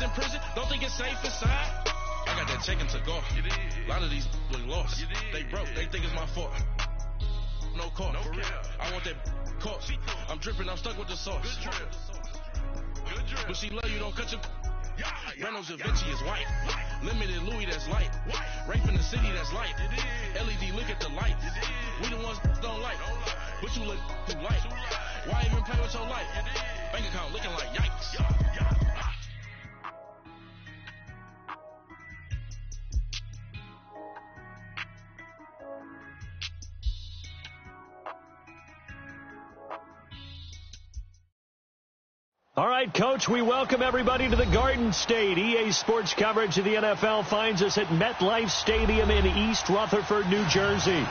in prison, don't think it's safe inside. I got that chicken to go. A lot of these look lost. They broke, they think it's my fault. No call, for real. I want that caught. I'm dripping, I'm stuck with the sauce. Good drip. But she love you, don't cut your... Reynolds Da Vinci is white. Limited Louis, that's light. Rape in the city, that's light. LED, look at the light. We the ones don't like. But you look too light. Why even play with your life? Bank account looking like yikes. All right, Coach, we welcome everybody to the Garden State. EA Sports coverage of the NFL finds us at MetLife Stadium in East Rutherford, New Jersey.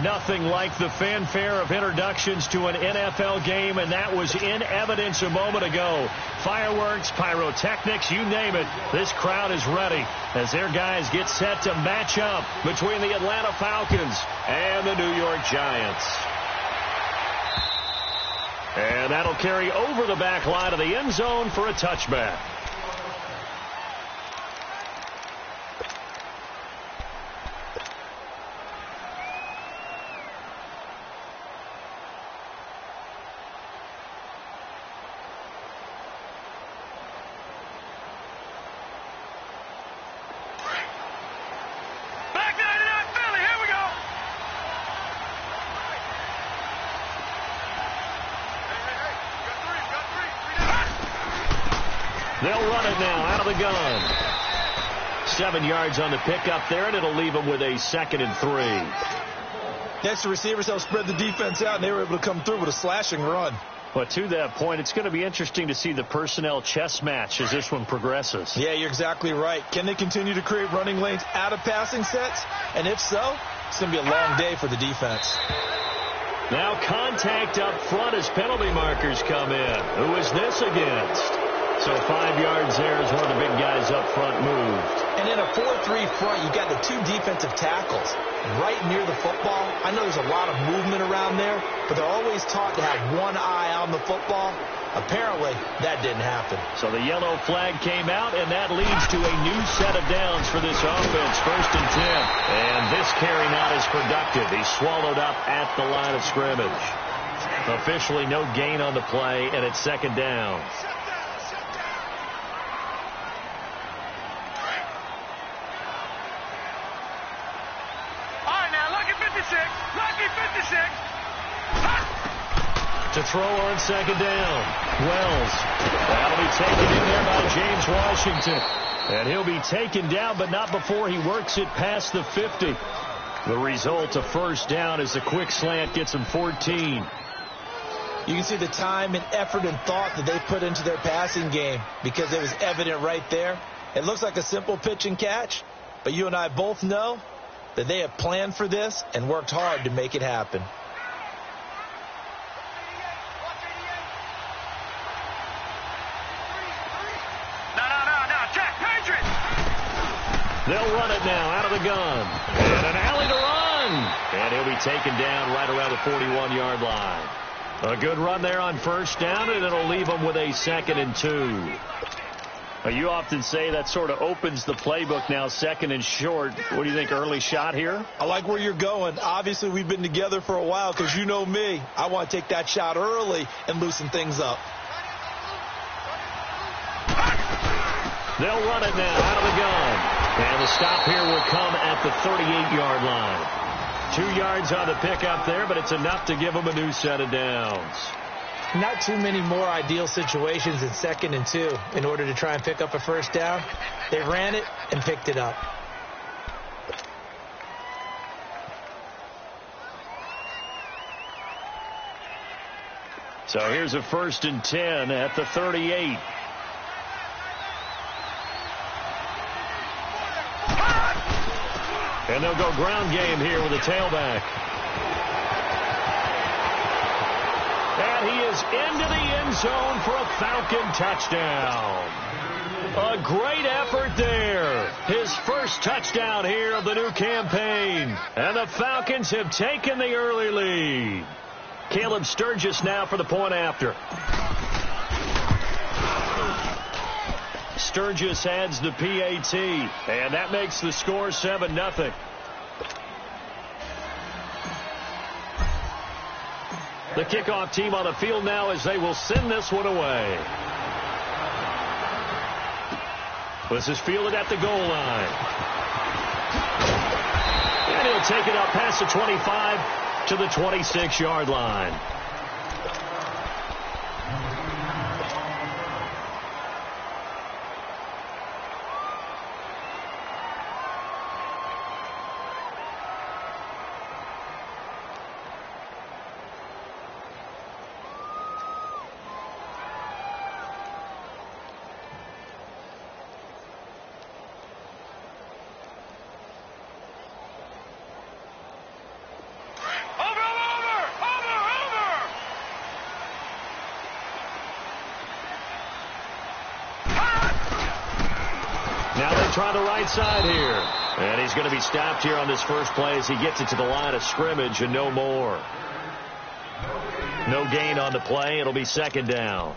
Nothing like the fanfare of introductions to an NFL game, and that was in evidence a moment ago. Fireworks, pyrotechnics, you name it. This crowd is ready as their guys get set to match up between the Atlanta Falcons and the New York Giants. And that'll carry over the back line of the end zone for a touchback. They'll run it now out of the gun. 7 yards on the pickup there, and it'll leave them with a 2nd and 3. Next, the receivers helped spread the defense out, and they were able to come through with a slashing run. But to that point, it's going to be interesting to see the personnel chess match as this one progresses. Yeah, you're exactly right. Can they continue to create running lanes out of passing sets? And if so, it's going to be a long day for the defense. Now contact up front as penalty markers come in. Who is this against? So 5 yards there as one of the big guys up front moved. And in a 4-3 front, you've got the 2 defensive tackles right near the football. I know there's a lot of movement around there, but they're always taught to have one eye on the football. Apparently, that didn't happen. So the yellow flag came out, and that leads to a new set of downs for this offense. 1st and 10. And this carry not as productive. He's swallowed up at the line of scrimmage. Officially no gain on the play, and it's 2nd down. To throw on 2nd down. Wells. That'll be taken in there by James Washington. And he'll be taken down, but not before he works it past the 50. The result, a 1st down, as a quick slant gets him 14. You can see the time and effort and thought that they put into their passing game because it was evident right there. It looks like a simple pitch and catch, but you and I both know that they have planned for this and worked hard to make it happen. They'll run it now out of the gun. And an alley to run. And he'll be taken down right around the 41-yard line. A good run there on 1st down, and it'll leave them with a 2nd and 2. You often say that sort of opens the playbook now, 2nd and short. What do you think, early shot here? I like where you're going. Obviously, we've been together for a while because you know me. I want to take that shot early and loosen things up. They'll run it now out of the gun. And the stop here will come at the 38-yard line. 2 yards on the pickup there, but it's enough to give them a new set of downs. Not too many more ideal situations in 2nd and 2 in order to try and pick up a 1st down. They ran it and picked it up. So here's a 1st and 10 at the 38. And they'll go ground game here with a tailback. And he is into the end zone for a Falcon touchdown. A great effort there. His 1st touchdown here of the new campaign. And the Falcons have taken the early lead. Caleb Sturgis now for the point after. Sturgis heads the PAT, and that makes the score 7-0. The kickoff team on the field now as they will send this one away. This is fielded at the goal line. And he'll take it up past the 25 to the 26-yard line. Try the right side here. And he's going to be stopped here on this first play as he gets it to the line of scrimmage and no more. No gain on the play. It'll be second down.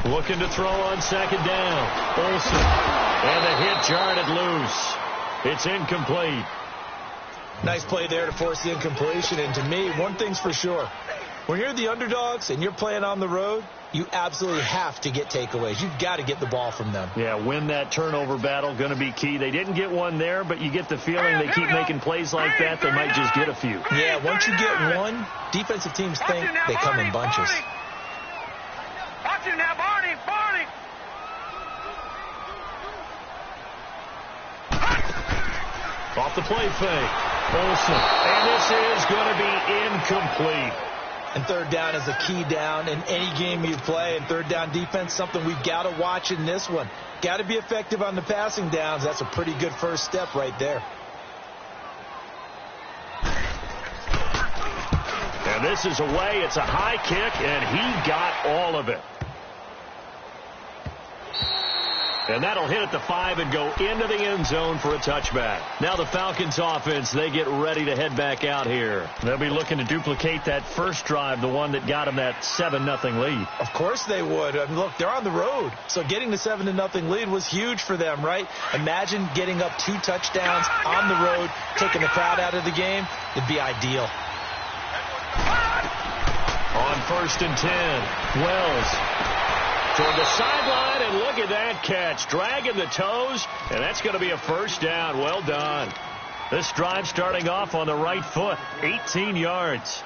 Looking to throw on second down. Olsen. And the hit jarred it loose. It's incomplete. Nice play there to force the incompletion. And to me, one thing's for sure. When you're the underdogs and you're playing on the road, you absolutely have to get takeaways. You've got to get the ball from them. Yeah, win that turnover battle, going to be key. They didn't get one there, but you get the feeling they keep making plays like that, they might just get a few. Yeah, once you get one, defensive teams think they come in bunches. Watch it now, Barney! Off the play fake. Olsen. And this is going to be incomplete. And third down is a key down in any game you play. And third down defense, something we've got to watch in this one. Got to be effective on the passing downs. That's a pretty good first step right there. And this is away. It's a high kick, and he got all of it. And that'll hit at the 5 and go into the end zone for a touchback. Now the Falcons offense, they get ready to head back out here. They'll be looking to duplicate that first drive, the one that got them that 7-0 lead. Of course they would. I mean, look, they're on the road. So getting the 7-0 lead was huge for them, right? Imagine getting up 2 touchdowns on the road, taking the crowd out of the game. It'd be ideal. On 1st and 10, Wells toward the sideline, and look at that catch. Dragging the toes, and that's going to be a first down. Well done. This drive starting off on the right foot, 18 yards.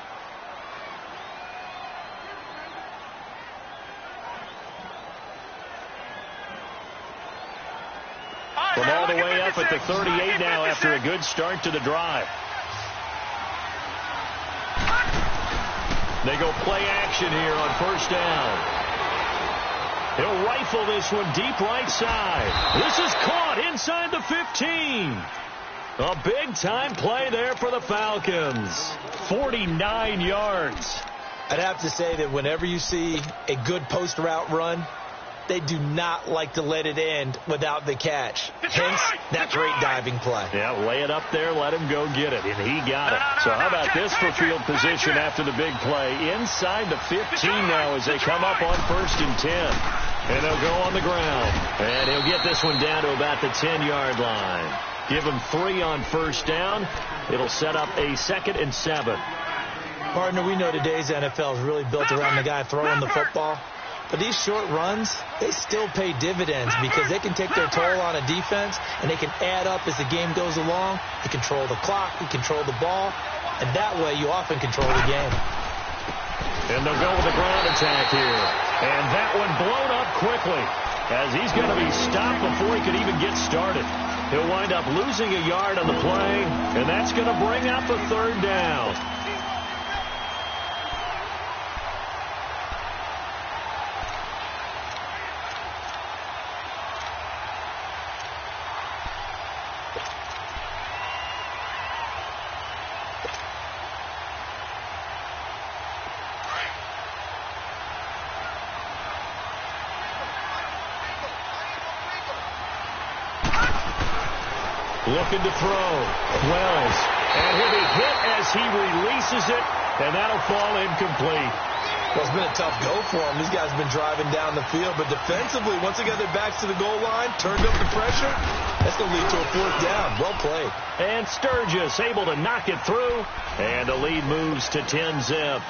From all the way up at the 38 now after a good start to the drive. They go play action here on first down. He'll rifle this one deep right side. This is caught inside the 15. A big-time play there for the Falcons. 49 yards. I'd have to say that whenever you see a good post route run, they do not like to let it end without the catch. Hence, that great diving play. Yeah, lay it up there, let him go get it, and he got it. So how about this for field position after the big play? Inside the 15 now as they come up on 1st and 10. And they'll go on the ground. And he'll get this one down to about the 10-yard line. Give him 3 on first down. It'll set up a 2nd and 7. Partner, we know today's NFL is really built around the guy throwing the football. But these short runs, they still pay dividends because they can take their toll on a defense and they can add up as the game goes along. You control the clock, you control the ball, and that way you often control the game. And they'll go with the ground attack here. And that one blown up quickly as he's going to be stopped before he could even get started. He'll wind up losing a yard on the play, and that's going to bring up a 3rd down. Looking to throw. Wells. And he'll be hit as he releases it, and that'll fall incomplete. Well, it's been a tough go for him. These guys have been driving down the field, but defensively, once they got their backs to the goal line, turned up the pressure, that's going to lead to a fourth down. Well played. And Sturgis able to knock it through, and the lead moves to 10-zip.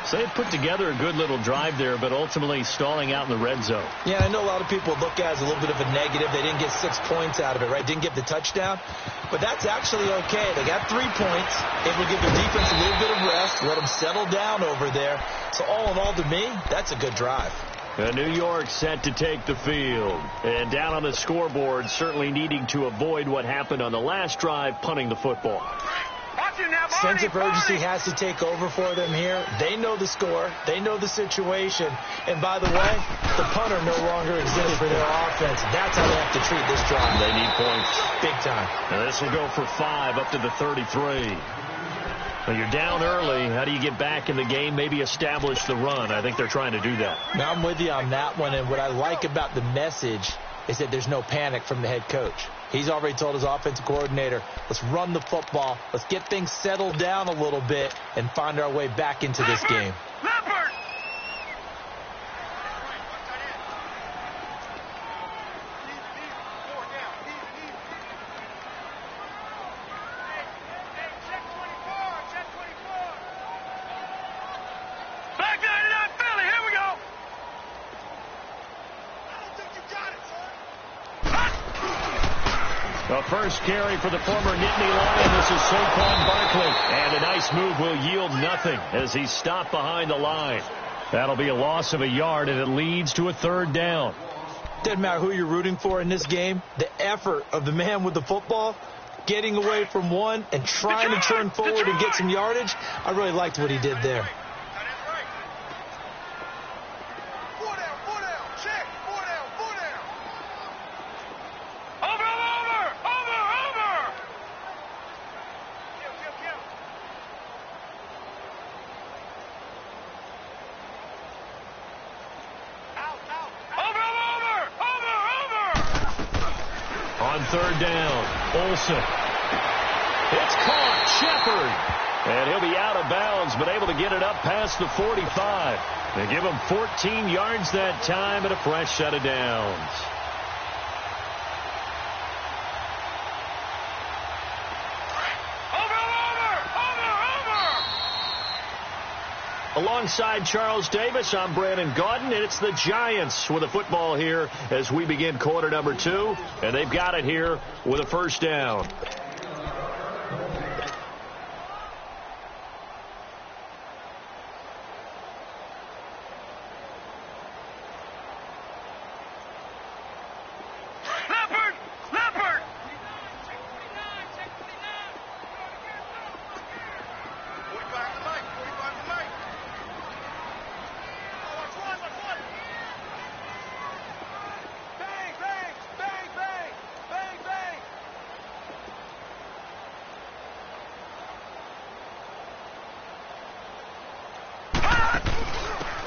So they put together a good little drive there, but ultimately stalling out in the red zone. Yeah, I know a lot of people look at it as a little bit of a negative. They didn't get 6 points out of it, right? Didn't get the touchdown. But that's actually okay. They got 3 points. Able to give their defense a little bit of rest, let them settle down over there. So all in all, to me, that's a good drive. New York set to take the field. And down on the scoreboard, certainly needing to avoid what happened on the last drive, punting the football. Sense of urgency has to take over for them here. They know the score. They know the situation. And by the way, the punter no longer exists for their offense. That's how they have to treat this drive. They need points. Big time. And this will go for 5 up to the 33. Well, you're down early. How do you get back in the game? Maybe establish the run. I think they're trying to do that. Now, I'm with you on that one. And what I like about the message is that there's no panic from the head coach. He's already told his offensive coordinator, let's run the football, let's get things settled down a little bit and find our way back into this game. The first carry for the former Nittany Lion. This is Saquon Barkley. And a nice move will yield nothing as he's stopped behind the line. That'll be a loss of a yard, and it leads to a 3rd down. Doesn't matter who you're rooting for in this game. The effort of the man with the football, getting away from one and trying to turn forward and get some yardage, I really liked what he did there. On 3rd down, Olsen. It's caught, Shepard. And he'll be out of bounds, but able to get it up past the 45. They give him 14 yards that time and a fresh set of downs. Alongside Charles Davis, I'm Brandon Gaudin, and it's the Giants with the football here as we begin quarter number 2, and they've got it here with a 1st down.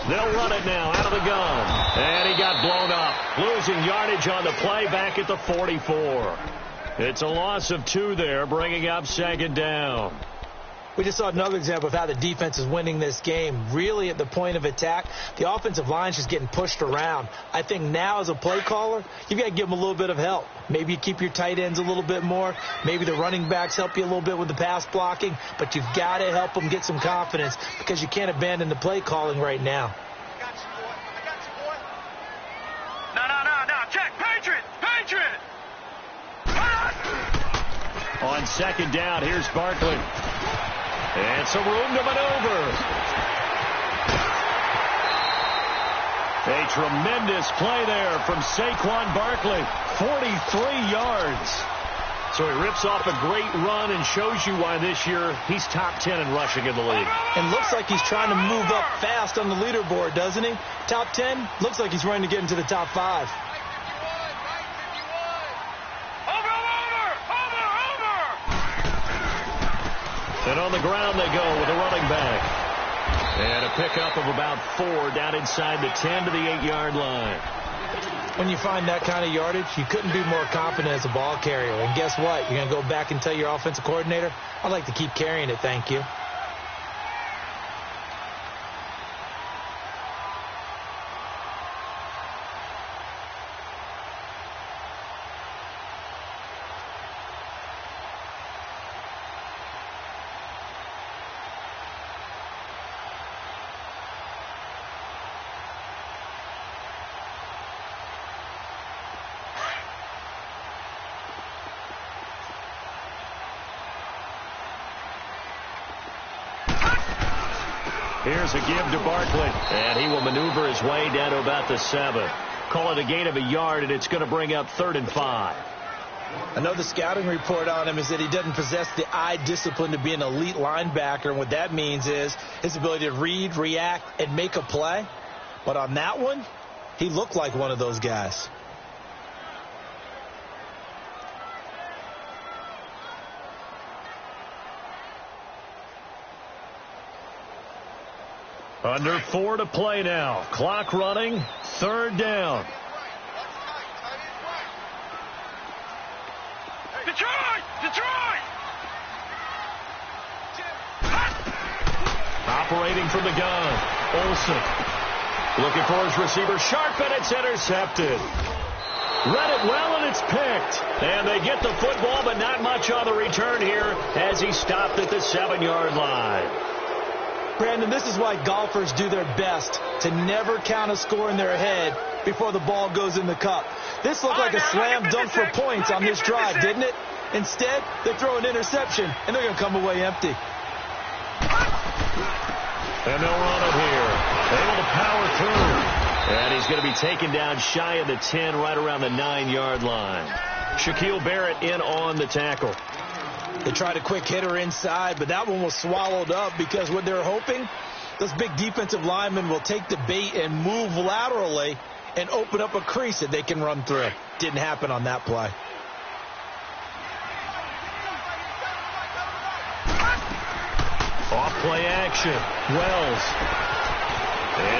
They'll run it now out of the gun. And he got blown up. Losing yardage on the play back at the 44. It's a loss of 2 there, bringing up 2nd down. We just saw another example of how the defense is winning this game. Really at the point of attack, the offensive line is just getting pushed around. I think now as a play caller, you've got to give them a little bit of help. Maybe you keep your tight ends a little bit more. Maybe the running backs help you a little bit with the pass blocking. But you've got to help them get some confidence because you can't abandon the play calling right now. I got you, boy. I got you, boy. No. Check. Patriot. On 2nd down, here's Barkley. And some room to maneuver. A tremendous play there from Saquon Barkley. 43 yards. So he rips off a great run and shows you why this year he's top 10 in rushing in the league. And looks like he's trying to move up fast on the leaderboard, doesn't he? Top 10? Looks like he's running to get into the top 5. And on the ground they go with a running back. And a pickup of about 4 down inside the 10 to the 8-yard line. When you find that kind of yardage, you couldn't be more confident as a ball carrier. And guess what? You're going to go back and tell your offensive coordinator, I'd like to keep carrying it, thank you. Here's a give to Barkley, and he will maneuver his way down to about the 7. Call it a gain of a yard, and it's going to bring up 3rd and 5. I know the scouting report on him is that he doesn't possess the eye discipline to be an elite linebacker, and what that means is his ability to read, react, and make a play. But on that one, he looked like one of those guys. Under 4 to play now. Clock running. 3rd down. Detroit! Detroit! Operating from the gun. Olsen. Looking for his receiver. Sharp, and it's intercepted. Read it well, and it's picked. And they get the football, but not much on the return here as he stopped at the 7-yard line. Brandon, this is why golfers do their best to never count a score in their head before the ball goes in the cup. This looked like a slam dunk for points on this drive, didn't it? Instead, they throw an interception, and they're going to come away empty. And they'll run it here. Able to power through. And he's going to be taken down shy of the 10, right around the 9-yard line. Shaquille Barrett in on the tackle. They tried a quick hitter inside, but that one was swallowed up because what they're hoping, those big defensive linemen will take the bait and move laterally and open up a crease that they can run through. Didn't happen on that play. Off play action. Wells.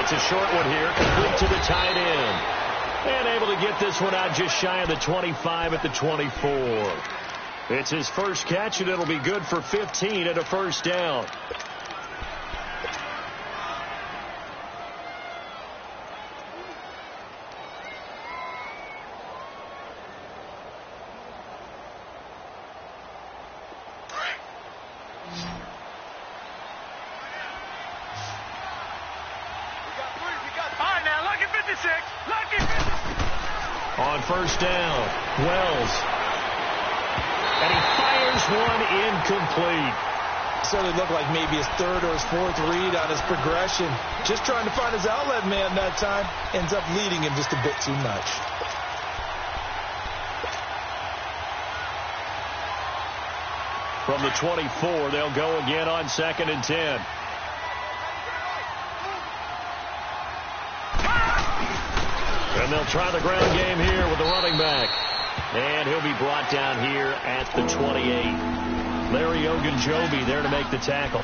It's a short one here, complete to the tight end. And able to get this one out just shy of the 25 at the 24. It's his first catch, and it'll be good for 15 and a 1st down. All right, now, lucky 56. Lucky 56. On 1st down, Wells. And he fires one incomplete. So it looked like maybe his 3rd or his 4th read on his progression. Just trying to find his outlet man that time. Ends up leading him just a bit too much. From the 24, they'll go again on 2nd and 10. And they'll try the ground game here with the running back. And he'll be brought down here at the 28. Larry Ogunjobi there to make the tackle.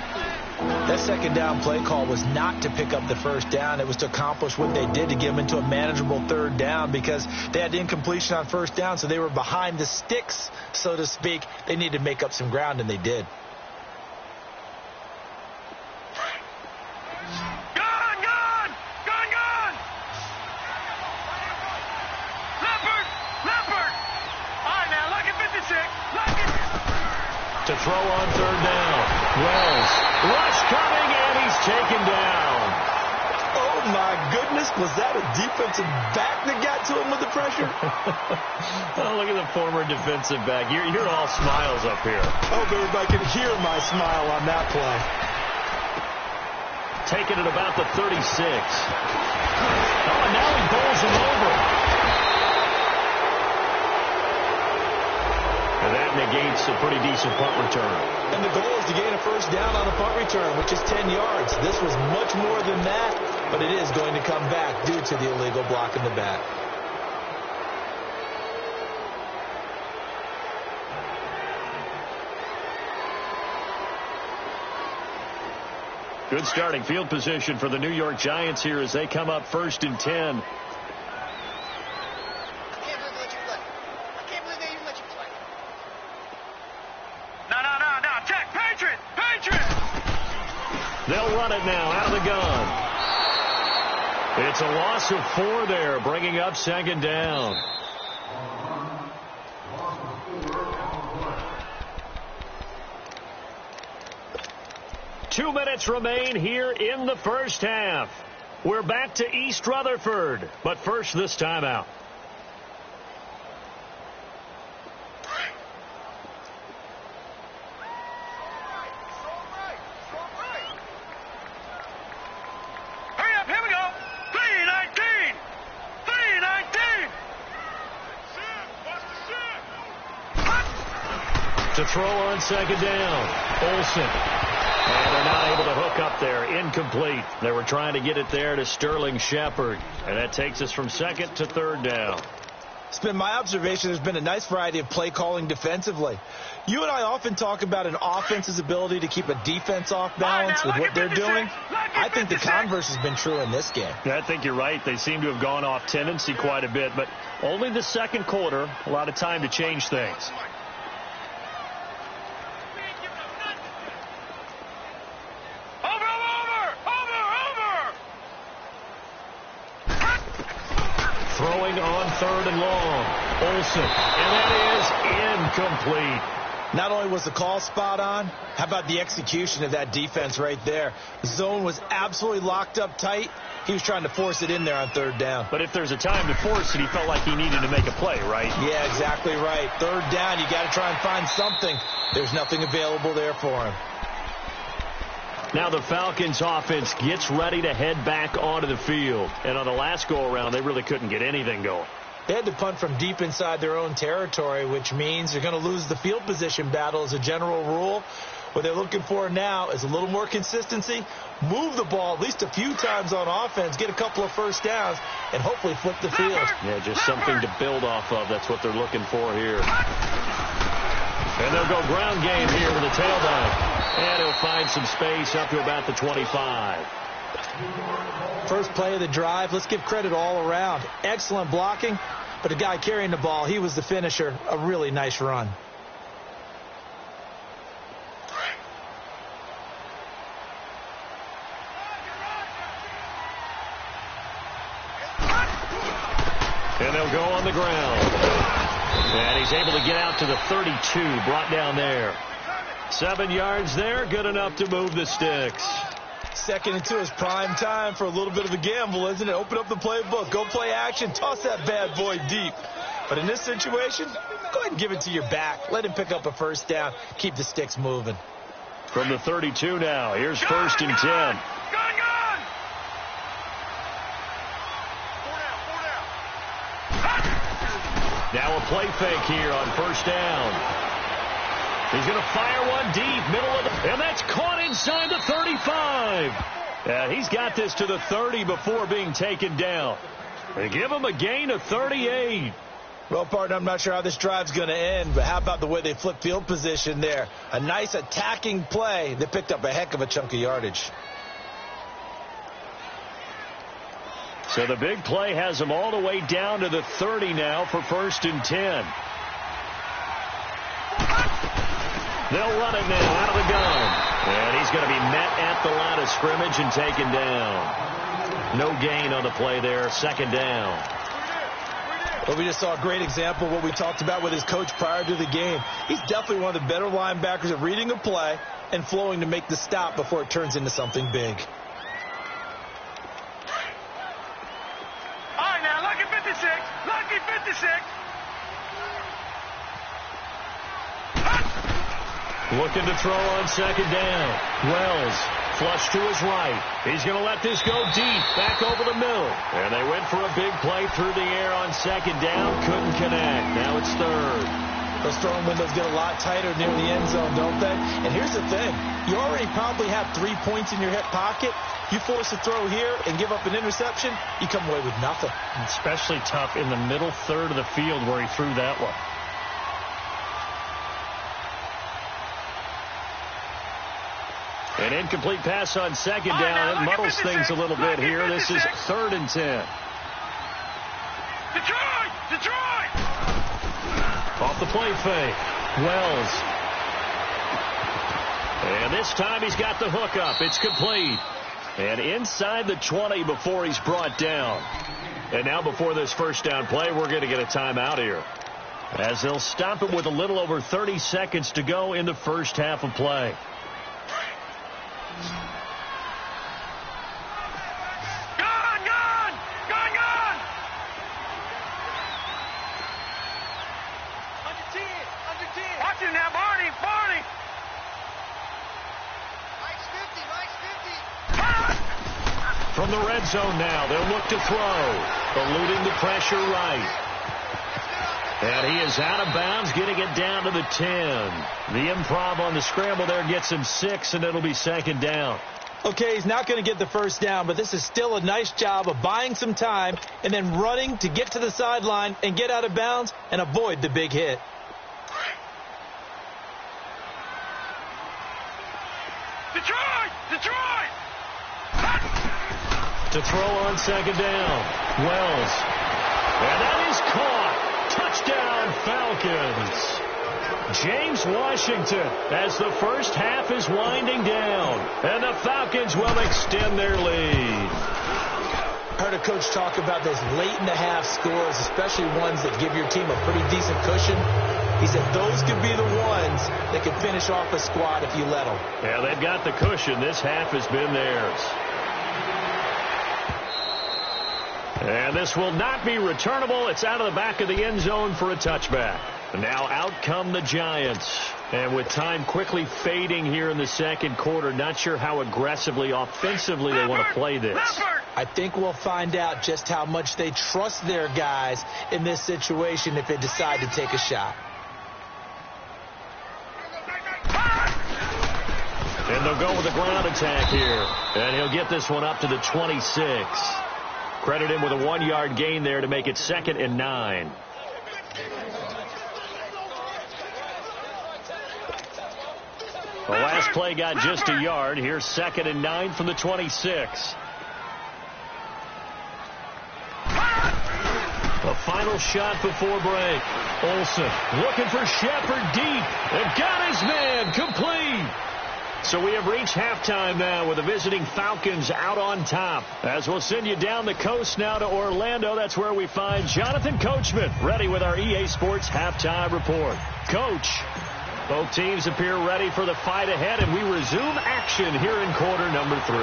That 2nd down play call was not to pick up the 1st down. It was to accomplish what they did to get them into a manageable 3rd down because they had incompletion on 1st down, so they were behind the sticks, so to speak. They needed to make up some ground, and they did. To throw on 3rd down. Wells. Rush coming, and he's taken down. Oh, my goodness. Was that a defensive back that got to him with the pressure? Oh, look at the former defensive back. You're all smiles up here. I hope everybody can hear my smile on that play. Taken at about the 36. Oh, and now he bowls him over. And that negates a pretty decent punt return. And the goal is to gain a 1st down on a punt return, which is 10 yards. This was much more than that, but it is going to come back due to the illegal block in the back. Good starting field position for the New York Giants here as they come up 1st and 10. They'll run it now out of the gun. It's a loss of 4 there, bringing up second down. Two minutes remain here in the first half. We're back to East Rutherford, but first this timeout. Hurry up, here we go. 3:19. 3:19. To throw on second down, Olsen. And they're not able to hook up there. Incomplete. They were trying to get it there to Sterling Shepard. And that takes us from second to third down. It's been my observation there's been a nice variety of play calling defensively. You and I often talk about an offense's ability to keep a defense off balance with what they're doing. I think the converse has been true in this game. Yeah, I think you're right. They seem to have gone off tendency quite a bit, but only the second quarter, a lot of time to change things. Throwing on third and long. Olsen. And that is incomplete. Not only was the call spot on, how about the execution of that defense right there? The zone was absolutely locked up tight. He was trying to force it in there on third down. But if there's a time to force it, he felt like he needed to make a play, right? Yeah, exactly right. Third down, you got to try and find something. There's nothing available there for him. Now the Falcons offense gets ready to head back onto the field. And on the last go-around, they really couldn't get anything going. They had to punt from deep inside their own territory, which means they're going to lose the field position battle as a general rule. What they're looking for now is a little more consistency, move the ball at least a few times on offense, get a couple of first downs, and hopefully flip the field. Yeah, just something to build off of. That's what they're looking for here. And they'll go ground game here with a tailback. And he'll find some space up to about the 25. First play of the drive, let's give credit all around. Excellent blocking, but the guy carrying the ball, he was the finisher. A really nice run. And they'll go on the ground. And he's able to get out to the 32, brought down there. 7 yards there, good enough to move the sticks. Second and 2 is prime time for a little bit of a gamble, isn't it? Open up the playbook, go play action, toss that bad boy deep. But in this situation, go ahead and give it to your back. Let him pick up a first down, keep the sticks moving. From the 32 now, here's first and 10. Gone! Now a play fake here on first down. He's going to fire one deep, middle of the... And that's caught inside the 35. Yeah, he's got this to the 30 before being taken down. They give him a gain of 38. Well, partner, I'm not sure how this drive's going to end, but how about the way they flip field position there? A nice attacking play. They picked up a heck of a chunk of yardage. So the big play has them all the way down to the 30 now for first and 10. They'll run it now out of the gun. And he's going to be met at the line of scrimmage and taken down. No gain on the play there, second down. Well, we just saw a great example of what we talked about with his coach prior to the game. He's definitely one of the better linebackers at reading a play and flowing to make the stop before it turns into something big. All right, now, lucky 56. Lucky 56. Looking to throw on second down. Wells, flush to his right. He's going to let this go deep, back over the middle. And they went for a big play through the air on second down. Couldn't connect. Now it's third. Those throwing windows get a lot tighter near the end zone, don't they? And here's the thing. You already probably have 3 points in your hip pocket. You force a throw here and give up an interception, you come away with nothing. Especially tough in the middle third of the field where he threw that one. An incomplete pass on second down. It muddles things a little bit here. This is third and 10. Detroit! Off the play fake. Wells. And this time he's got the hook up. It's complete. And inside the 20 before he's brought down. And now before this first down play, we're going to get a timeout here, as they'll stop it with a little over 30 seconds to go in the first half of play. Watch him now, Barney. From the red zone now, they'll look to throw, eluding the pressure right. And he is out of bounds, getting it down to the 10. The improv on the scramble there gets him 6, and it'll be second down. Okay, he's not going to get the first down, but this is still a nice job of buying some time and then running to get to the sideline and get out of bounds and avoid the big hit. Detroit! To throw on second down, Wells. And that is caught. Touchdown, Falcons. James Washington, as the first half is winding down. And the Falcons will extend their lead. Heard a coach talk about those late in the half scores, especially ones that give your team a pretty decent cushion. He said those could be the ones that could finish off a squad if you let them. Yeah, they've got the cushion. This half has been theirs. And this will not be returnable. It's out of the back of the end zone for a touchback. And now out come the Giants. And with time quickly fading here in the second quarter, not sure how aggressively, offensively they want to play this. I think we'll find out just how much they trust their guys in this situation if they decide to take a shot. And they'll go with a ground attack here. And he'll get this one up to the 26. Credit him with a 1-yard gain there to make it 2nd and 9. The last play got just a yard. Here's 2nd and 9 from the 26. The final shot before break. Olsen looking for Shepard deep. And got his man complete. So we have reached halftime now with the visiting Falcons out on top. As we'll send you down the coast now to Orlando. That's where we find Jonathan Coachman ready with our EA Sports halftime report. Coach, both teams appear ready for the fight ahead, and we resume action here in quarter number 3.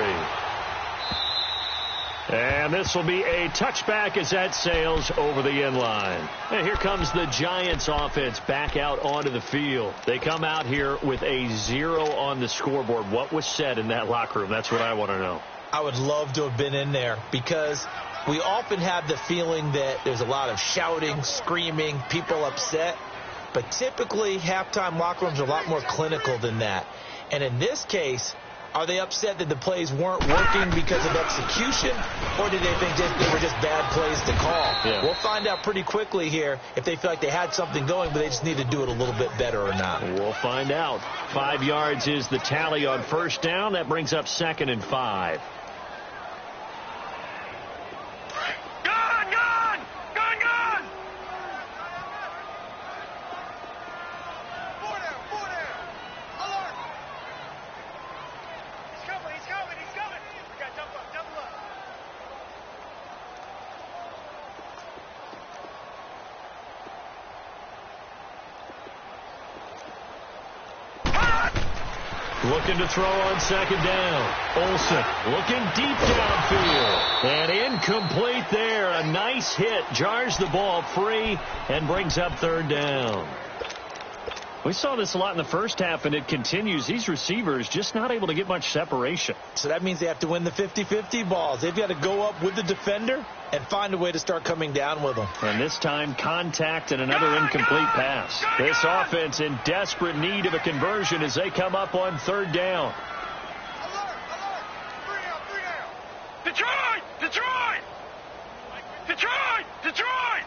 And this will be a touchback as that sails over the end line. And here comes the Giants offense back out onto the field. They come out here with a 0 on the scoreboard. What was said in that locker room? That's what I want to know. I would love to have been in there because we often have the feeling that there's a lot of shouting, screaming, people upset. But typically, halftime locker rooms are a lot more clinical than that. And in this case, are they upset that the plays weren't working because of execution, or did they think they were just bad plays to call? Yeah. We'll find out pretty quickly here if they feel like they had something going, but they just need to do it a little bit better or not. We'll find out. 5 yards is the tally on first down. That brings up 2nd and 5. Looking to throw on second down. Olsen looking deep downfield. And incomplete there. A nice hit. Jars the ball free and brings up 3rd down. We saw this a lot in the first half, and it continues. These receivers just not able to get much separation. So that means they have to win the 50-50 balls. They've got to go up with the defender and find a way to start coming down with them. And this time, contact and another incomplete pass. This offense in desperate need of a conversion as they come up on 3rd down. Detroit! Detroit! Detroit! Detroit!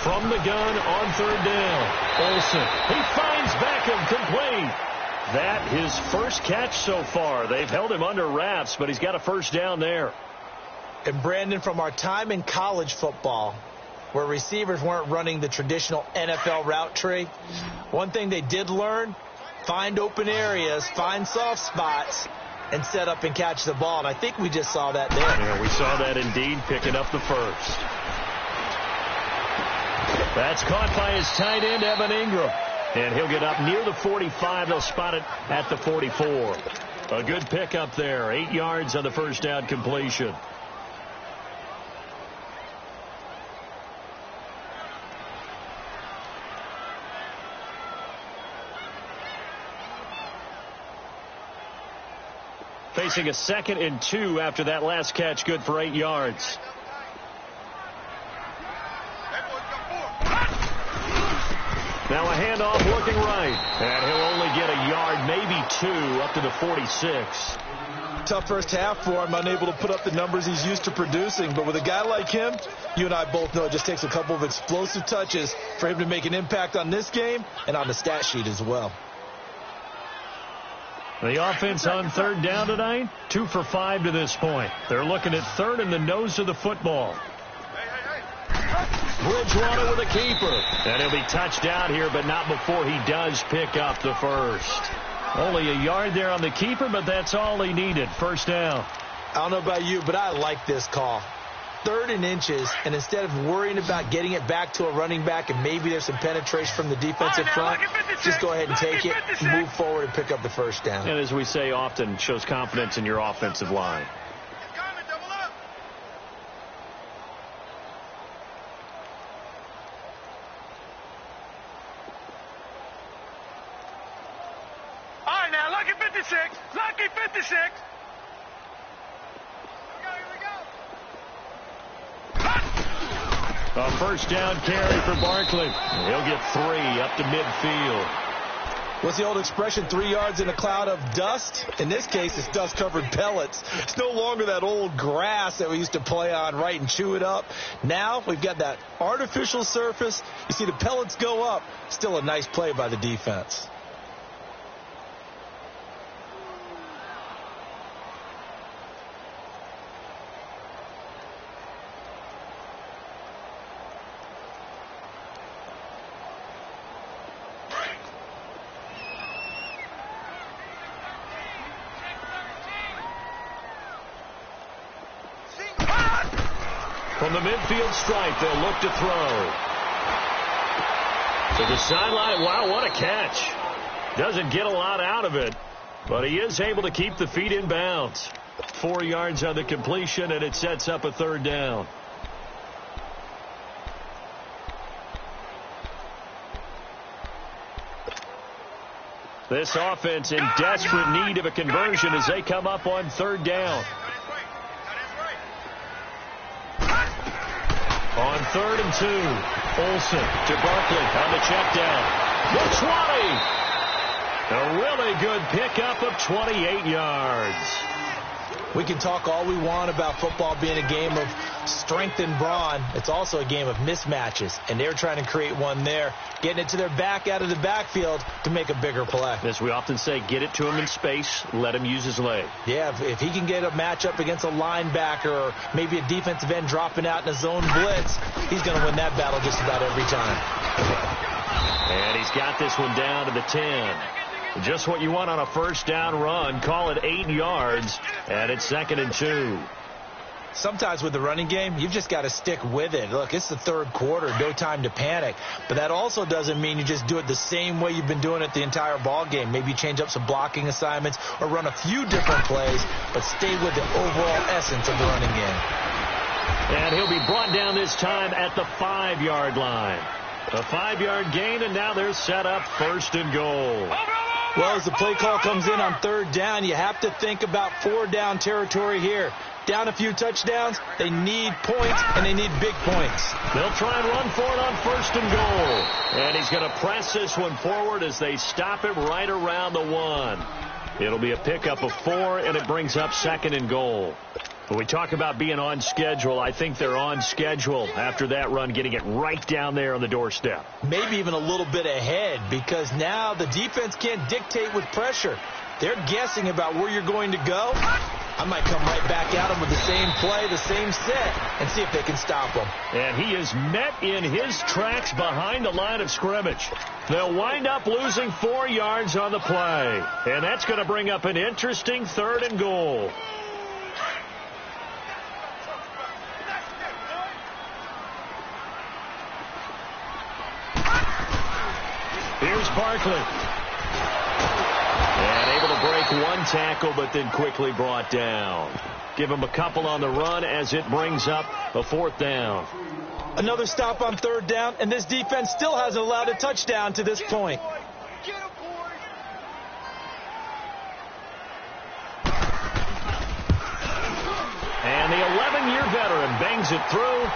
From the gun on 3rd down. Olsen. He finds Beckham complete. That his first catch so far. They've held him under wraps, but he's got a first down there. And Brandon, from our time in college football, where receivers weren't running the traditional NFL route tree. One thing they did learn, find open areas, find soft spots, and set up and catch the ball. And I think we just saw that there. Yeah, we saw that indeed, picking up the first. That's caught by his tight end, Evan Ingram. And he'll get up near the 45. They'll spot it at the 44. A good pickup there. 8 yards on the first down completion. Facing a 2nd and 2 after that last catch, good for 8 yards. Now a handoff looking right. And he'll only get a yard, maybe 2, up to the 46. Tough first half for him, unable to put up the numbers he's used to producing. But with a guy like him, you and I both know it just takes a couple of explosive touches for him to make an impact on this game and on the stat sheet as well. The offense on 3rd down tonight, 2 for 5 to this point. They're looking at 3rd in the nose of the football. Bridgewater with a keeper. And he'll be touched out here, but not before he does pick up the first. Only a yard there on the keeper, but that's all he needed. First down. I don't know about you, but I like this call. 3rd and inches, and instead of worrying about getting it back to a running back and maybe there's some penetration from the defensive front, just go ahead and take it, move forward, and pick up the first down. And as we say often, shows confidence in your offensive line. All right, now, lucky 56. Lucky 56. A first down carry for Barkley. He'll get 3 up to midfield. What's the old expression, 3 yards in a cloud of dust? In this case, it's dust-covered pellets. It's no longer that old grass that we used to play on, right, and chew it up. Now we've got that artificial surface. You see the pellets go up. Still a nice play by the defense. From the midfield stripe, they'll look to throw. To the sideline. Wow, what a catch. Doesn't get a lot out of it, but he is able to keep the feet in bounds. 4 yards on the completion, and it sets up a 3rd down. This offense in desperate need of a conversion as they come up on 3rd down. On 3rd and 2, Olsen to Barkley on the check down. The 20. A really good pickup of 28 yards. We can talk all we want about football being a game of strength and brawn. It's also a game of mismatches, and they're trying to create one there, getting it to their back out of the backfield to make a bigger play. As we often say, get it to him in space, let him use his leg. Yeah, if he can get a matchup against a linebacker or maybe a defensive end dropping out in a zone blitz, he's going to win that battle just about every time. And he's got this one down to the 10. Just what you want on a first down run. Call it 8 yards, and it's 2nd and 2. Sometimes with the running game, you've just got to stick with it. Look, it's the 3rd quarter, no time to panic. But that also doesn't mean you just do it the same way you've been doing it the entire ball game. Maybe change up some blocking assignments or run a few different plays, but stay with the overall essence of the running game. And he'll be brought down this time at the 5-yard line. A 5-yard gain, and now they're set up 1st and goal. Well, as the play call comes in on 3rd down, you have to think about 4-down territory here. Down a few touchdowns, they need points, and they need big points. They'll try and run for it on 1st and goal. And he's going to press this one forward as they stop him right around the 1. It'll be a pickup of 4, and it brings up 2nd and goal. When we talk about being on schedule, I think they're on schedule after that run, getting it right down there on the doorstep. Maybe even a little bit ahead, because now the defense can't dictate with pressure. They're guessing about where you're going to go, I might come right back at him with the same play, the same set, and see if they can stop him. And he is met in his tracks behind the line of scrimmage. They'll wind up losing 4 yards on the play. And that's going to bring up an interesting 3rd and goal. Here's Barkley. And able to break 1 tackle, but then quickly brought down. Give him a couple on the run as it brings up a 4th down. Another stop on 3rd down, and this defense still hasn't allowed a touchdown to this point. And the 11-year veteran bangs it through,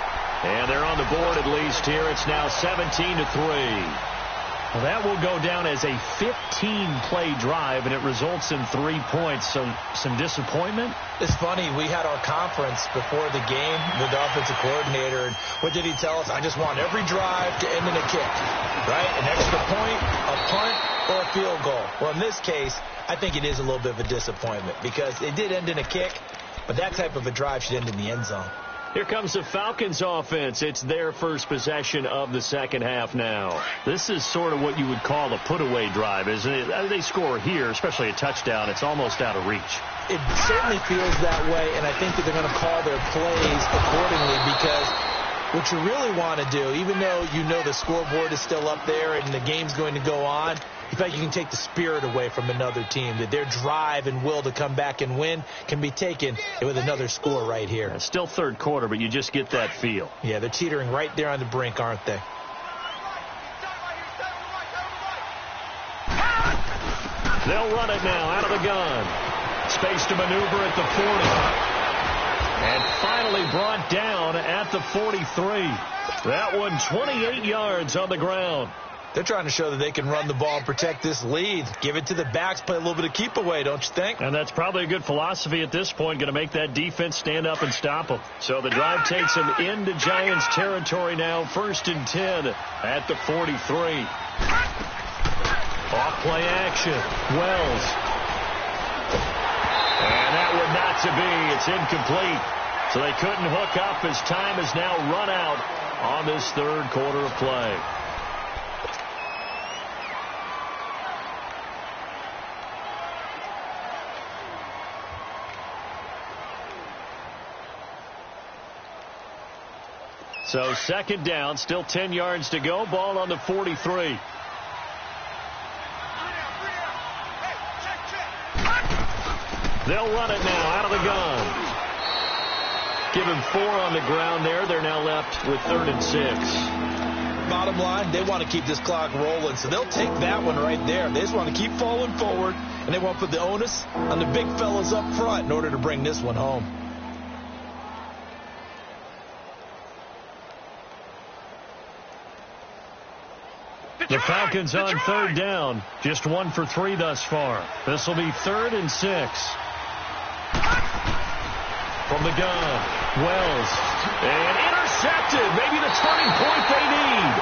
and they're on the board at least here. It's now 17-3. Well, that will go down as a 15-play drive, and it results in 3 points. So some disappointment? It's funny. We had our conference before the game with the offensive coordinator, and what did he tell us? I just want every drive to end in a kick, right? An extra point, a punt, or a field goal. Well, in this case, I think it is a little bit of a disappointment because it did end in a kick, but that type of a drive should end in the end zone. Here comes the Falcons offense. It's their first possession of the second half now. This is sort of what you would call a put-away drive, isn't it? They score here, especially a touchdown. It's almost out of reach. It certainly feels that way, and I think that they're going to call their plays accordingly because what you really want to do, even though you know the scoreboard is still up there and the game's going to go on, in fact, you can take the spirit away from another team, that their drive and will to come back and win can be taken with another score right here. It's still 3rd quarter, but you just get that feel. Yeah, they're teetering right there on the brink, aren't they? They'll run it now out of the gun. Space to maneuver at the 40. And finally brought down at the 43. That one 28 yards on the ground. They're trying to show that they can run the ball and protect this lead. Give it to the backs, play a little bit of keep away, don't you think? And that's probably a good philosophy at this point, going to make that defense stand up and stop them. So the drive takes them into Giants territory now, 1st and 10 at the 43. Off play action, Wells. And that one not to be. It's incomplete. So they couldn't hook up as time is now run out on this 3rd quarter of play. So 2nd down, still 10 yards to go. Ball on the 43. They'll run it now out of the gun. Give him 4 on the ground there. They're now left with 3rd and 6. Bottom line, they want to keep this clock rolling, so they'll take that one right there. They just want to keep falling forward, and they want to put the onus on the big fellas up front in order to bring this one home. The Falcons on 3rd down. Just 1 for 3 thus far. This will be 3rd and 6. From the gun, Wells. And intercepted. Maybe the turning point they need.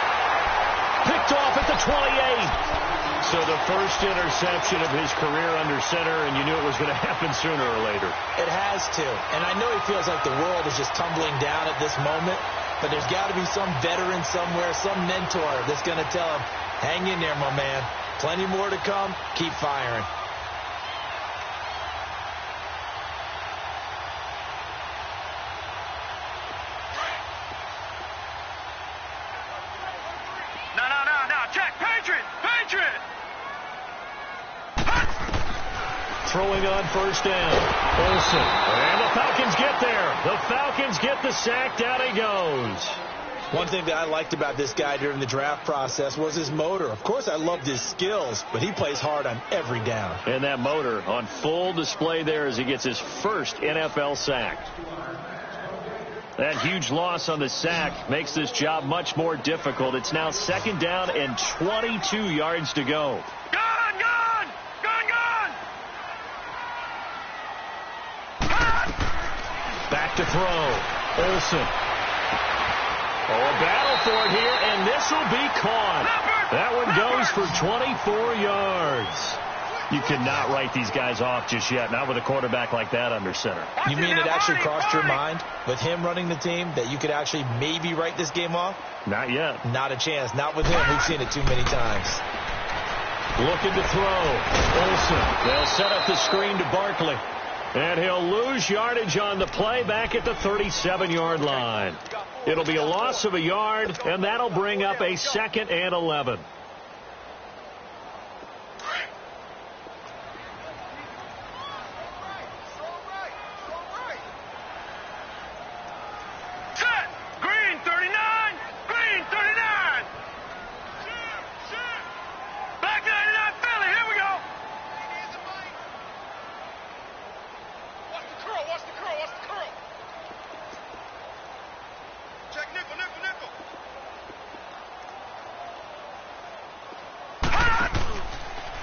Picked off at the 28. So the first interception of his career under center, and you knew it was going to happen sooner or later. It has to. And I know he feels like the world is just tumbling down at this moment. But there's got to be some veteran somewhere, some mentor that's going to tell him, hang in there, my man. Plenty more to come. Keep firing. No. Check. Patriot. Throwing on 1st down. Olsen. And the Falcons get there. The Falcons get the sack. Down he goes. One thing that I liked about this guy during the draft process was his motor. Of course, I loved his skills, but he plays hard on every down. And that motor on full display there as he gets his first NFL sack. That huge loss on the sack makes this job much more difficult. It's now 2nd down and 22 yards to go. Gun! Back to throw. Olsen. Oh, a battle for it here, and this will be caught. That one goes for 24 yards. You cannot write these guys off just yet, not with a quarterback like that under center. You mean it actually crossed your mind with him running the team that you could actually maybe write this game off? Not yet. Not a chance. Not with him. We've seen it too many times. Looking to throw. Olsen. They'll set up the screen to Barkley. And he'll lose yardage on the play back at the 37-yard line. It'll be a loss of a yard, and that'll bring up a 2nd and 11.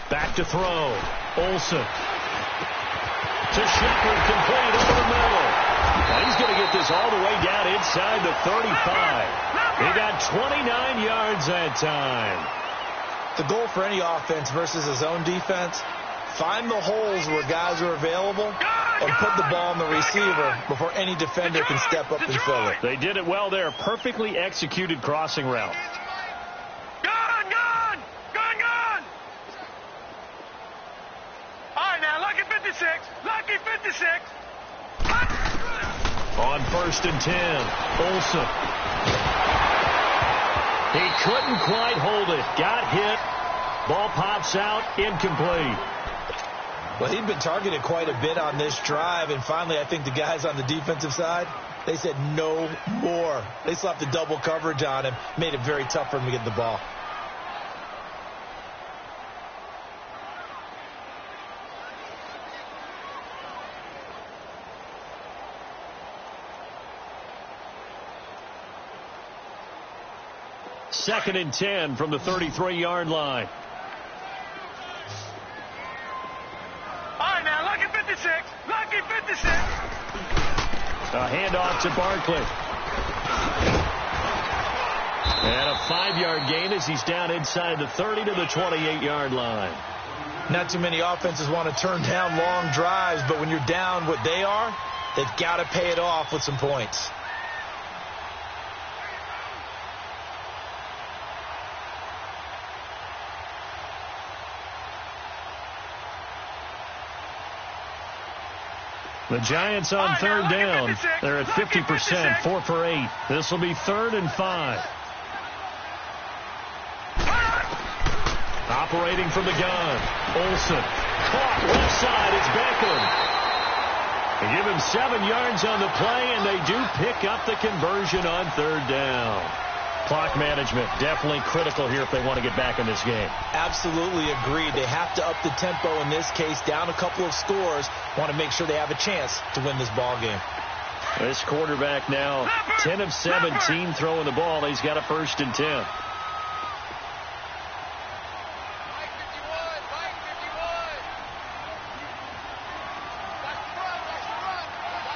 Back to throw. Olsen. To Shepard, complete over the middle. Now he's going to get this all the way down inside the 35. He got 29 yards that time. The goal for any offense versus his own defense, find the holes where guys are available and put the ball on the receiver before any defender can step up and fill it. They did it well there. Perfectly executed crossing route. Lucky 56. On 1st and 10, Olsen. He couldn't quite hold it. Got hit. Ball pops out. Incomplete. Well, he'd been targeted quite a bit on this drive, and finally I think the guys on the defensive side, they said no more. They slapped the double coverage on him, made it very tough for him to get the ball. Second and 10 from the 33-yard line. All right, now, lucky 56. Lucky 56. A handoff to Barkley. And a 5-yard gain as he's down inside the 30 to the 28-yard line. Not too many offenses want to turn down long drives, but when you're down what they are, they've got to pay it off with some points. The Giants on 3rd down. They're at 50%, 4 for 8. This will be 3rd and 5. Operating from the gun. Olsen. Caught left side. It's Beckham. They give him 7 yards on the play, and they do pick up the conversion on 3rd down. Clock management definitely critical here if they want to get back in this game. Absolutely agreed. They have to up the tempo in this case, down a couple of scores. Want to make sure they have a chance to win this ball game. This quarterback now 10 of 17 throwing the ball. He's got a 1st and 10.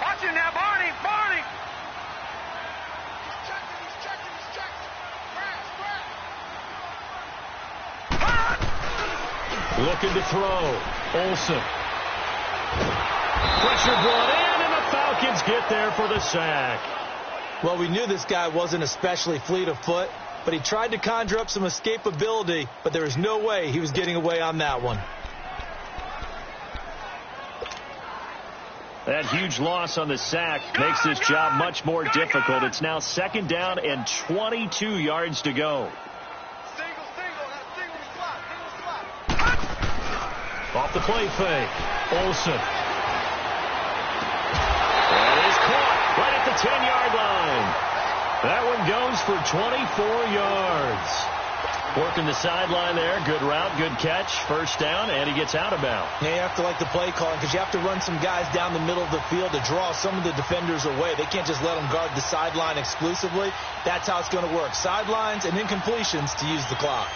Watch it now, Barney. Looking to throw. Olsen. Pressure brought in, and the Falcons get there for the sack. Well, we knew this guy wasn't especially fleet of foot, but he tried to conjure up some escapability, but there was no way he was getting away on that one. That huge loss on the sack makes this job much more difficult. It's now 2nd down and 22 yards to go. Off the play fake. Olsen. That is caught right at the 10-yard line. That one goes for 24 yards. Working the sideline there. Good route, good catch. 1st down, and he gets out of bounds. Yeah, you have to like the play calling because you have to run some guys down the middle of the field to draw some of the defenders away. They can't just let them guard the sideline exclusively. That's how it's going to work. Sidelines and incompletions to use the clock.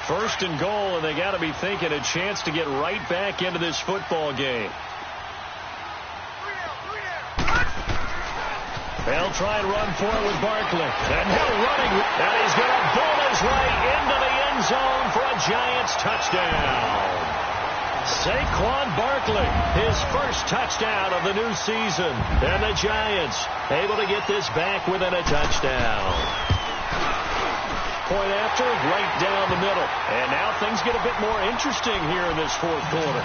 1st and goal, and they got to be thinking a chance to get right back into this football game. They'll try and run for it with Barkley. And he'll running, and he's going to bowl his way into the end zone for a Giants touchdown. Saquon Barkley, his first touchdown of the new season. And the Giants able to get this back within a touchdown. Point after, right down the middle. And now things get a bit more interesting here in this fourth quarter.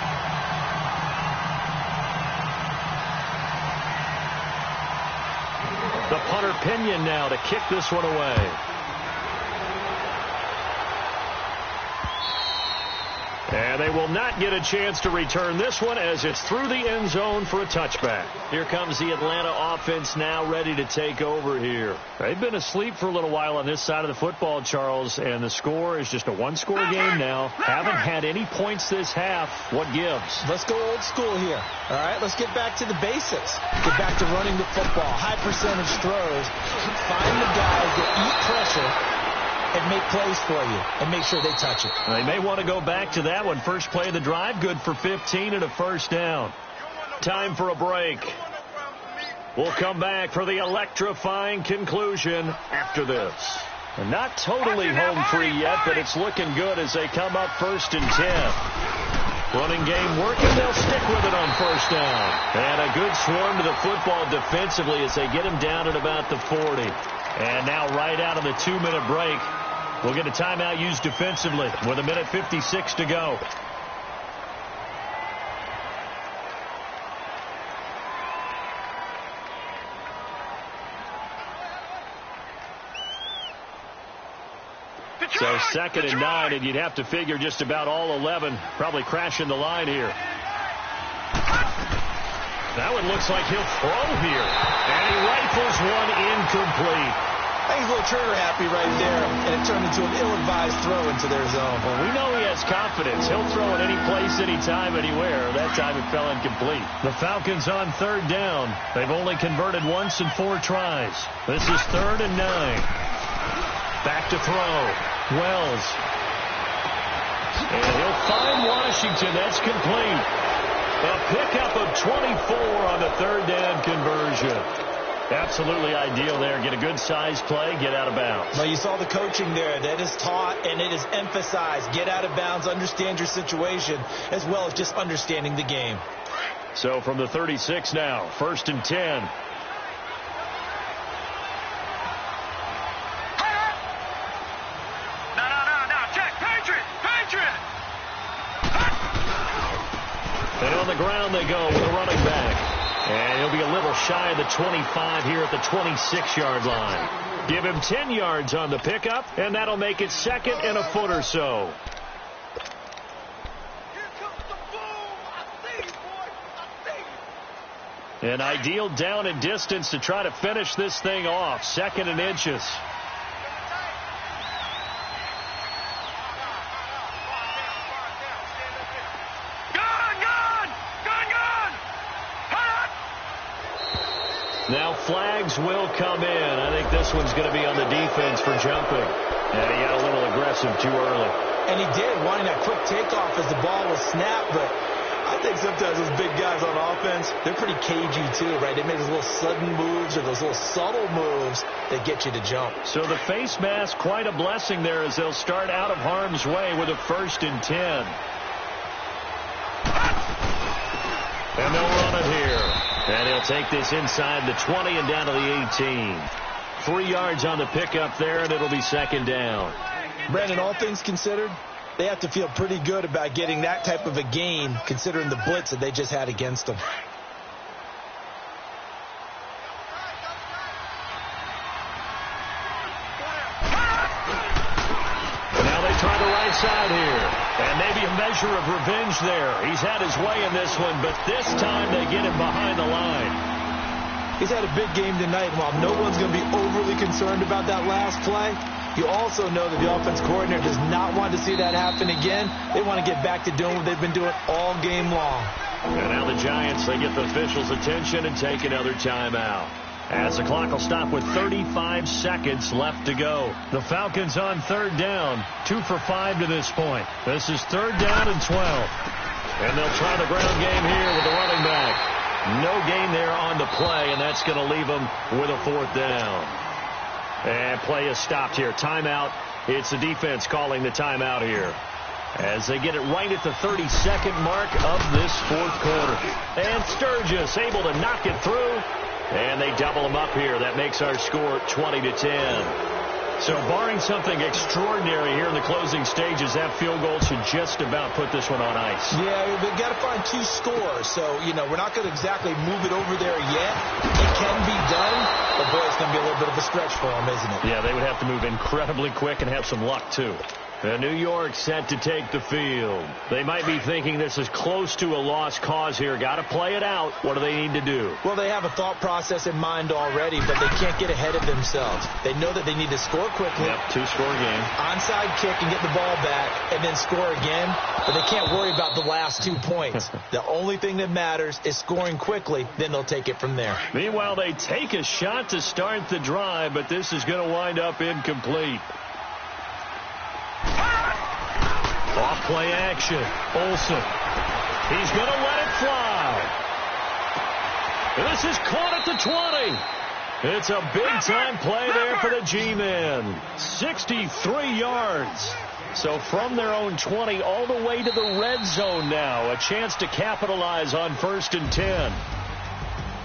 The punter Pinion now to kick this one away. And they will not get a chance to return this one as it's through the end zone for a touchback. Here comes the Atlanta offense now ready to take over here. They've been asleep for a little while on this side of the football, Charles, and the score is just a one-score game now. Haven't had any points this half. What gives? Let's go old school here. All right, let's get back to the basics. Get back to running the football, high percentage throws. Find the guys that eat pressure and make plays for you and make sure they touch it. They may want to go back to that one. First play of the drive, good for 15 and a first down. Time for a break. We'll come back for the electrifying conclusion after this. And not totally home free yet, but it's looking good as they come up 1st and 10. Running game working, they'll stick with it on first down. And a good swarm to the football defensively as they get him down at about the 40. And now right out of the 2-minute break, we'll get a timeout used defensively with 1:56 to go. So 2nd and 9, and you'd have to figure just about all 11 probably crashing the line here. That one looks like he'll throw here. And he rifles one incomplete. I think he's a little trigger happy right there, and it turned into an ill-advised throw into their zone. Well, we know he has confidence. He'll throw it any place, anytime, anywhere. That time it fell incomplete. The Falcons on 3rd down. They've only converted once in 4 tries. This is 3rd and 9. Back to throw. Wells. And he'll find Washington. That's complete. A pickup of 24 on the 3rd down conversion. Absolutely ideal there. Get a good size play, get out of bounds. Well, you saw the coaching there. That is taught and it is emphasized. Get out of bounds, understand your situation, as well as just understanding the game. So from the 36 now, 1st and 10. And on the ground they go with a running back. And he'll be a little shy of the 25 here at the 26-yard line. Give him 10 yards on the pickup, and that'll make it 2nd and a foot or so. An ideal down and distance to try to finish this thing off. 2nd and inches. Now flags will come in. I think this one's going to be on the defense for jumping. And he got a little aggressive too early. And he did, wanting that quick takeoff as the ball was snapped. But I think sometimes those big guys on offense, they're pretty cagey too, right? They make those little sudden moves or those little subtle moves that get you to jump. So the face mask, quite a blessing there as they'll start out of harm's way with a 1st and 10. And they'll run it here. And he'll take this inside the 20 and down to the 18. 3 yards on the pickup there, and it'll be 2nd down. Brandon, all things considered, they have to feel pretty good about getting that type of a gain, considering the blitz that they just had against them. Now they try the right side here. And maybe a measure of revenge there. He's had his way in this one, but this time they get him behind the line. He's had a big game tonight, and while no one's going to be overly concerned about that last play, you also know that the offense coordinator does not want to see that happen again. They want to get back to doing what they've been doing all game long. And now the Giants, they get the officials' attention and take another timeout. As the clock will stop with 35 seconds left to go. The Falcons on 3rd down, 2 for 5 to this point. This is 3rd down and 12. And they'll try the ground game here with the running back. No gain there on the play, and that's going to leave them with a 4th down. And play is stopped here. Timeout. It's the defense calling the timeout here, as they get it right at the 32nd mark of this 4th quarter. And Sturgis able to knock it through, and they double them up here. That makes our score 20-10. So barring something extraordinary here in the closing stages, that field goal should just about put this one on ice. Yeah, we've got to find 2 scores. So, we're not going to exactly move it over there yet. It can be done, but boy, it's going to be a little bit of a stretch for them, isn't it? Yeah, they would have to move incredibly quick and have some luck, too. And New York set to take the field. They might be thinking this is close to a lost cause here. Got to play it out. What do they need to do? Well, they have a thought process in mind already, but they can't get ahead of themselves. They know that they need to score quickly. Yep, 2-score game. Onside kick and get the ball back and then score again, but they can't worry about the last 2 points. The only thing that matters is scoring quickly, then they'll take it from there. Meanwhile, they take a shot to start the drive, but this is going to wind up incomplete. Off play action. Olsen. He's going to let it fly. This is caught at the 20. It's a big-time play there for the G-men. 63 yards. So from their own 20 all the way to the red zone now. A chance to capitalize on 1st and 10.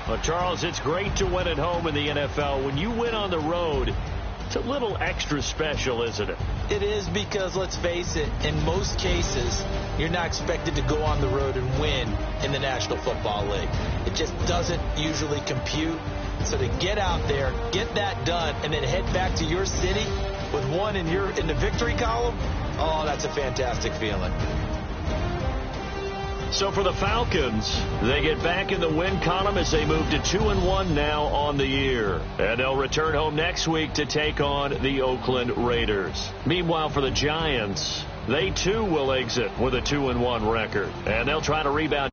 Well, Charles, it's great to win at home in the NFL. When you win on the road, it's a little extra special, isn't it? It is, because let's face it, in most cases, you're not expected to go on the road and win in the National Football League. It just doesn't usually compute. So to get out there, get that done, and then head back to your city with one in the victory column, oh, that's a fantastic feeling. So for the Falcons, they get back in the win column as they move to 2-1 now on the year. And they'll return home next week to take on the Oakland Raiders. Meanwhile, for the Giants, they too will exit with a 2-1 record. And they'll try to rebound